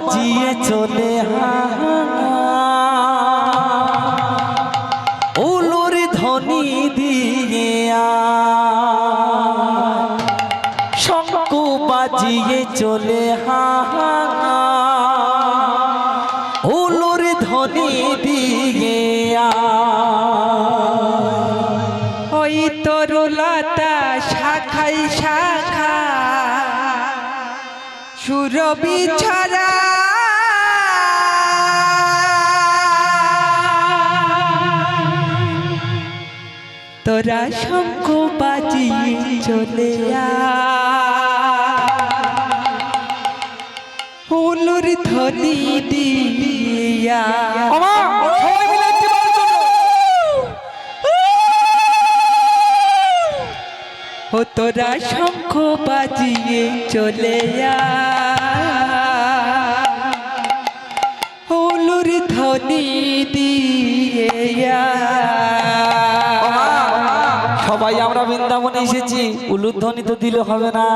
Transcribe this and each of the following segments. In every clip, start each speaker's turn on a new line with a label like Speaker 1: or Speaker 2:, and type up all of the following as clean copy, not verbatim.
Speaker 1: বাজিয়ে চলে উলুর ধ্বনি দিয়ে শঙ্খ বাজিয়ে চলে উলুর ধ্বনি দিয়ে
Speaker 2: ওই তরুলতা শাখাই শাখা সুরবি ছড়া তোরা শঙ্খ বাজিয়ে চলে উলুর ধ্বনি দিয়া ও তোরা শঙ্খ বাজিয়ে চলে উলুর ধ্বনি দিয়া
Speaker 1: সবাই আমরা বৃন্দাবনে এসেছি, উলুর ধ্বনি তো দিলে হবে না,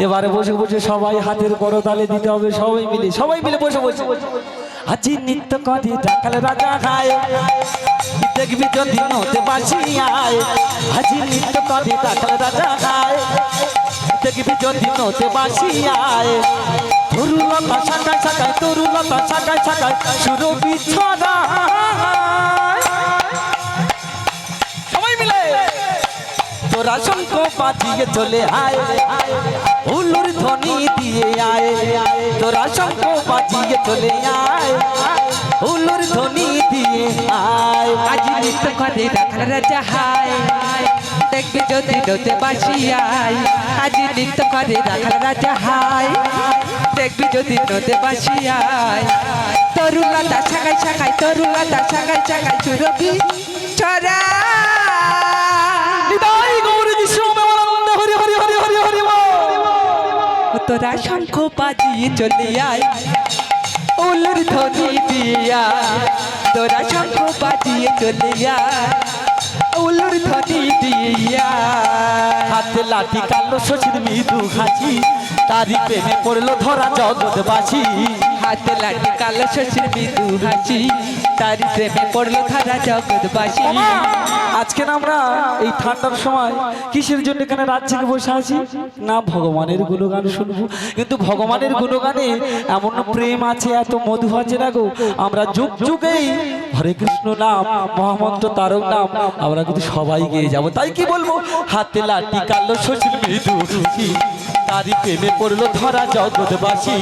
Speaker 1: এবারে বসে বসে সবাই হাতের করতালে দিতে হবে। সবাই মিলে বসে বসে আজি নৃত্য করে ডাকাল রাজা খায়, দেখবি যদি নতে বাসিয়ায়। আজি নৃত্য করে ডাকাল রাজা খায়, দেখবি যদি নতে বাসিয়ায়। তরুলতা শাখায় শাখায়, তরুলতা শাখায় শাখায় সুরভি ছড়া। তোরা শঙ্খ বাজিয়ে চলে আয় উলুর ধ্বনি দিয়ে আয়। তোরা শঙ্খ বাজিয়ে চলে আয় উলুর ধ্বনি দিয়ে আয়।
Speaker 2: আজ নৃত্য করে রাখাল রাজা হায়, দেখবি যদি নতে বাসিয়ায়। আজ নৃত্য করে রাখাল রাজা হায়, দেখবি যদি নতে বাসিয়ায়। তরুলতা শাখায় শাখায়, তরুলতা শাখায় শাখায় সুরভি ছড়া। তোরা শঙ্খ বাজিয়ে চলে আয় উলুর ধ্বনি দিয়া। তোরা শঙ্খ বাজিয়ে চলে আয় উলুর ধ্বনি দিয়া।
Speaker 1: হাতে লাঠি কালো শশীর মৃদু হাসি, তারি প্রেমে পড়লো ধরা জগৎবাসী।
Speaker 2: হাতে লাঠি কালো শশীর মৃদু হাসি, তারি প্রেমে পড়লো ধরা জগৎবাসী।
Speaker 1: আজকে না আমরা এই ঠান্ডার সময় কিসের জন্য এখানে রাত থেকে বসে আছি না, ভগবানের গুণগান শুনবো। কিন্তু ভগবানের গুণগানে এমন প্রেম আছে, এত মধু আছে না গো। আমরা যুগ যুগেই হরে কৃষ্ণ নাম, মহামন্ত্র তারক নাম আমরা কিন্তু সবাই গেয়ে যাবো। তাই কি বলবো, হাতে লাঠি কালো শশীর মৃদু হাসি, তারি প্রেমে পড়লো ধরা জগৎবাসী।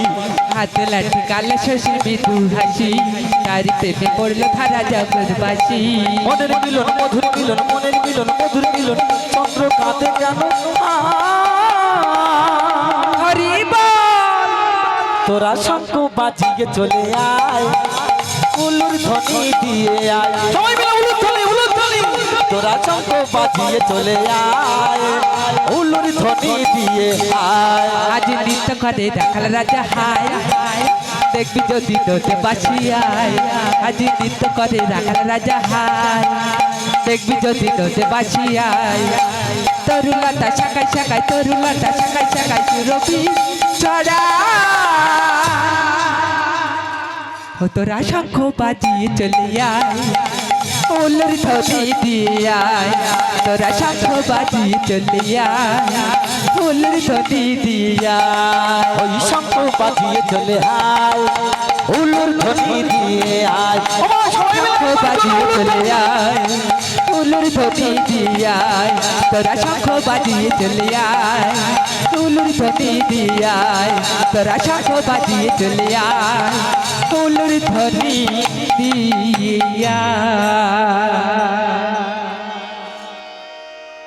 Speaker 2: হাতে লাঠি কালো শশীর মৃদু হাসি, তারি প্রেমে পড়লো ধরা জগৎবাসী।
Speaker 1: মনের মিলন মধুর মিলন, মনের মিলন মধুর মিলন, চন্দ্র কাঁদে কেন
Speaker 2: হরি বল।
Speaker 1: তোরা শঙ্খ বাজিয়ে চলে আয় উলুর ধ্বনি দিয়ে আয়। সবাই মিলে উলুর ধ্বনি, উলুর ধ্বনি। তোরা শঙ্খ বাজিয়ে চলে আয় উলুর ধ্বনি দিয়ে আয়।
Speaker 2: আজ নৃত্য করে রাখাল রাজা হায়, দেখবি যদি নতে বাসিয়ায়। আজ নৃত্য করে রাখাল রাজা হায়, দেখবি যদি নতে বাসিয়ায়। তরুলতা শাখায় শাখায়, তরুলতা শাখায় শাখায় সুরভি ছড়া। ও তোরা শঙ্খ বাজিয়ে চলে আয় উলুর ধ্বনি দিয়ে আয়। তোরা শঙ্খ বাজিয়ে চলে আয় উলুর ধ্বনি দিয়ে আয়।
Speaker 1: ওই শঙ্খ বাজিয়ে চলে আয় উলুর ধ্বনি দিয়ে আয়।
Speaker 2: শঙ্খ বাজিয়ে চলে আয় উলুর ধ্বনি দিয়ে আয়। তোরা শঙ্খ বাজিয়ে চলে আয় উলুর ধ্বনি দিয়ে আয়। তোরা শঙ্খ বাজিয়ে চলে আয় উলুর ধ্বনি দিয়ে আয়।